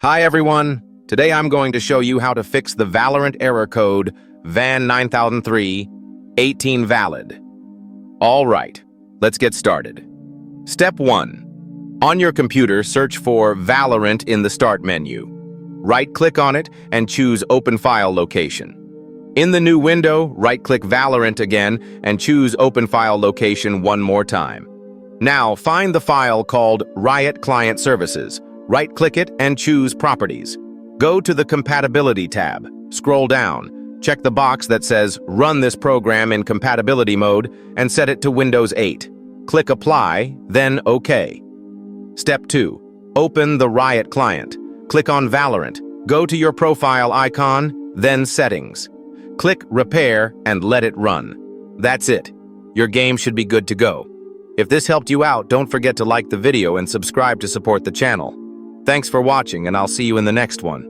Hi everyone! Today I'm going to show you how to fix the Valorant error code VAN9003 18 valid. Alright, let's get started. Step 1. On your computer, search for Valorant in the Start menu. Right-click on it and choose Open File Location. In the new window, right-click Valorant again and choose Open File Location one more time. Now find the file called Riot Client Services. Right-click it and choose Properties. Go to the Compatibility tab. Scroll down. Check the box that says Run this program in compatibility mode and set it to Windows 8. Click Apply, then OK. Step 2. Open the Riot client. Click on Valorant. Go to your profile icon, then Settings. Click Repair and let it run. That's it. Your game should be good to go. If this helped you out, don't forget to like the video and subscribe to support the channel. Thanks for watching, and I'll see you in the next one.